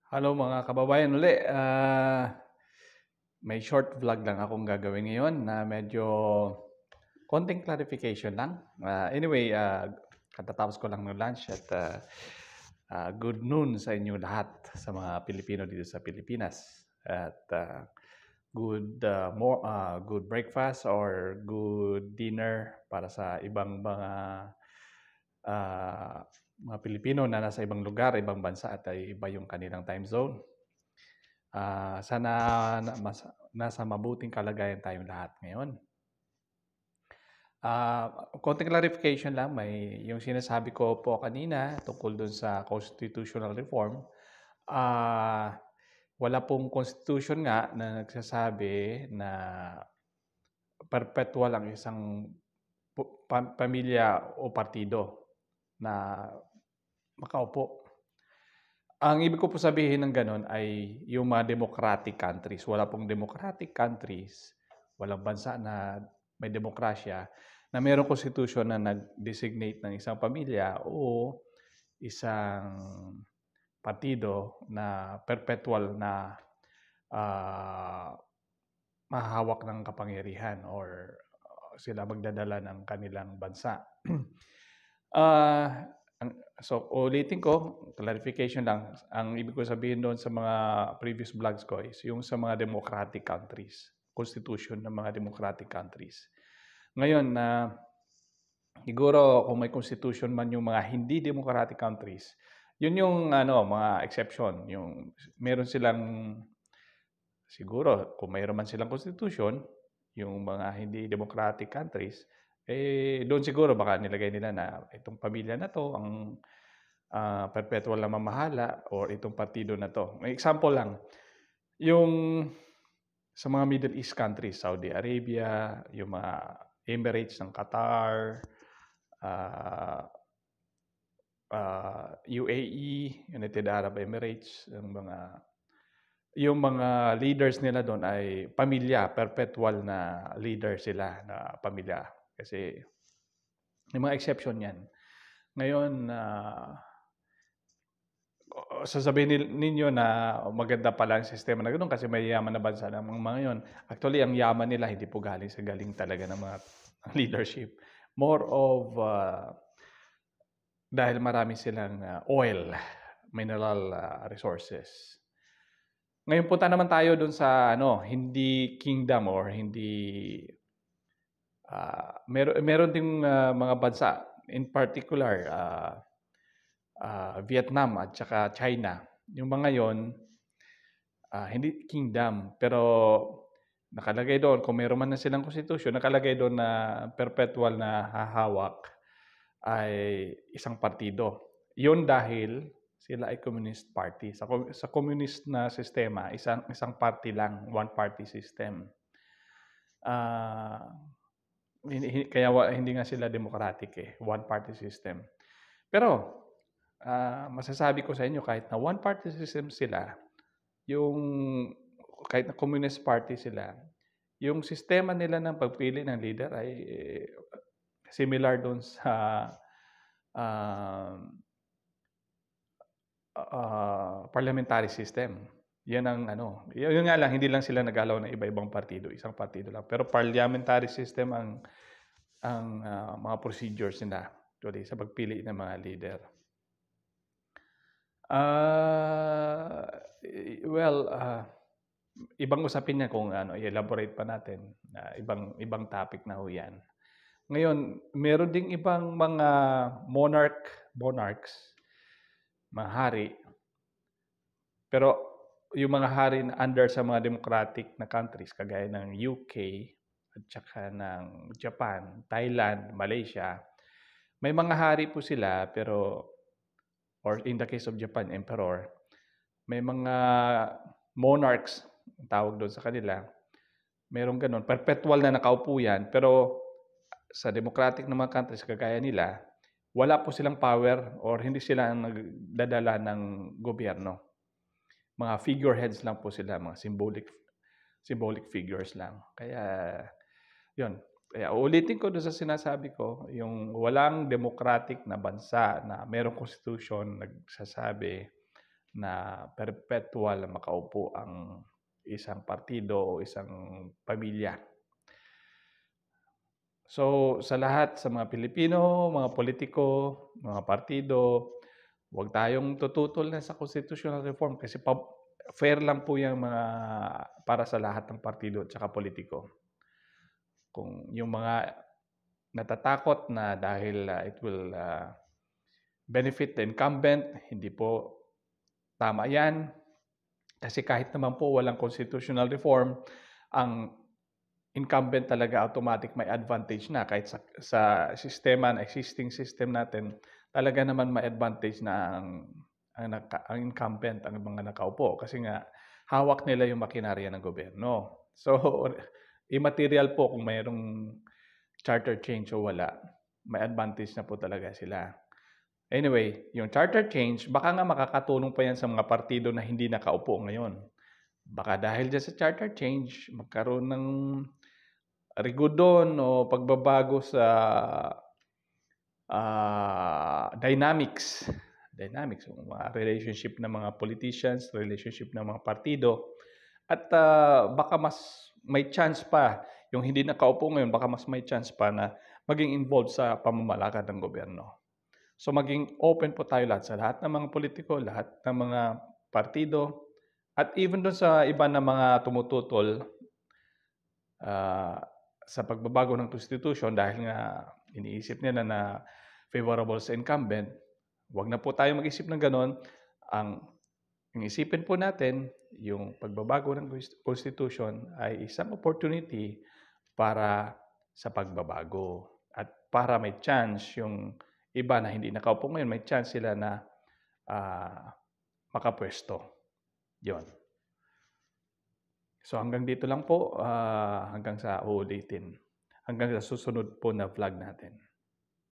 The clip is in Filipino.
Hello mga kababayan uli. May short vlog lang akong gagawin ngayon na medyo konting clarification lang. Anyway, katatapos ko lang ng lunch at good noon sa inyo lahat sa mga Pilipino dito sa Pilipinas. At good breakfast or good dinner para sa ibang mga Pilipino na nasa ibang lugar, ibang bansa at ay iba yung kanilang time zone. Sana nasa mabuting kalagayan tayong lahat ngayon. Konting clarification lang, may yung sinasabi ko po kanina tungkol dun sa constitutional reform. Wala pong constitution nga na nagsasabi na perpetual ang isang pamilya o partido na makaupo. Ang ibig ko po sabihin ng gano'n ay yung mga democratic countries. Wala pong democratic countries, walang bansa na may demokrasya, na mayroong constitution na nag-designate ng isang pamilya o isang partido na perpetual na mahahawak ng kapangyarihan or sila magdadala ng kanilang bansa. So, ulitin ko, clarification lang. Ang ibig ko sabihin doon sa mga previous vlogs ko is yung sa mga democratic countries, constitution ng mga democratic countries. Ngayon, siguro kung may constitution man yung mga hindi democratic countries, yun yung mga exception. Yung meron silang, siguro, kung mayroon man silang constitution, yung mga hindi democratic countries, doon siguro baka nilagay nila na itong pamilya na to ang perpetual na mamahala or itong partido na to. May example lang, yung sa mga Middle East countries, Saudi Arabia, yung mga Emirates ng Qatar, UAE, United Arab Emirates, yung mga leaders nila doon ay pamilya, perpetual na leader sila na pamilya. Kasi may mga exception yan. Ngayon, sasabihin ninyo na maganda pala ang sistema na gano'n kasi may yaman na bansa ng mga yun. Actually, ang yaman nila hindi po galing sa galing talaga ng mga leadership. More of dahil marami silang oil, mineral resources. Ngayon punta naman tayo dun sa hindi kingdom or hindi meron ding mga bansa, in particular Vietnam at saka China. Yung mga yon hindi kingdom pero nakalagay doon kung meron man na silang constitution, nakalagay doon na perpetual na hahawak ay isang partido. Yun dahil sila ay communist party. Sa communist na sistema, isang party lang, one party system. Kaya hindi nga sila democratic one party system. Pero masasabi ko sa inyo kahit na one party system sila, kahit na communist party sila, yung sistema nila ng pagpili ng leader ay similar doon sa parliamentary system. Yan ang yun nga lang, hindi lang sila nag-allow ng iba-ibang partido, isang partido lang. Pero parliamentary system ang mga procedures nila actually sa pagpili ng mga leader. Ibang usapin niya kung i-elaborate pa natin. Ibang topic na ho yan. Ngayon, meron ding ibang mga monarchs, mga hari. Pero yung mga hari na under sa mga democratic na countries, kagaya ng UK at saka ng Japan, Thailand, Malaysia, may mga hari po sila pero, or in the case of Japan, emperor, may mga monarchs, tawag doon sa kanila, merong ganun, perpetual na nakaupo yan, pero sa democratic na mga countries kagaya nila, wala po silang power or hindi sila nagdadala ng gobyerno. Mga figureheads lang po sila, mga symbolic figures lang. Kaya, yun. Kaya ulitin ko doon sa sinasabi ko, yung walang democratic na bansa na merong constitution nagsasabi na perpetual na makaupo ang isang partido o isang pamilya. So, sa lahat, sa mga Pilipino, mga politiko, mga partido, huwag tayong tututol na sa constitutional reform kasi fair lang po yung mga para sa lahat ng partido at saka politiko. Kung yung mga natatakot na dahil it will benefit the incumbent, hindi po tama yan. Kasi kahit naman po walang constitutional reform, ang incumbent talaga automatic may advantage na kahit sa sistema na existing system natin, talaga naman may advantage na ang incumbent, ang mga nakaupo kasi nga hawak nila yung makinarya ng gobyerno. So, immaterial po kung mayroong charter change o wala, may advantage na po talaga sila. Anyway, yung charter change, baka nga makakatulong pa yan sa mga partido na hindi nakaupo ngayon. Baka dahil dyan sa charter change, magkaroon ng rigudon o pagbabago sa dynamics, mga relationship ng mga politicians, relationship ng mga partido. At baka mas may chance pa, yung hindi nakaupo ngayon, baka mas may chance pa na maging involved sa pamamalakad ng gobyerno. So maging open po tayo lahat, sa lahat ng mga politiko, lahat ng mga partido, at even doon sa iba na mga tumututol sa pagbabago ng constitution dahil nga iniisip nila na favorable sa incumbent, huwag na po tayo mag-isip ng ganon. Ang isipin po natin, yung pagbabago ng constitution ay isang opportunity para sa pagbabago at para may chance yung iba na hindi nakaupo ngayon, may chance sila na makapwesto. Yun. So hanggang dito lang po, hanggang sa uulitin. Hanggang sa susunod po na vlog natin.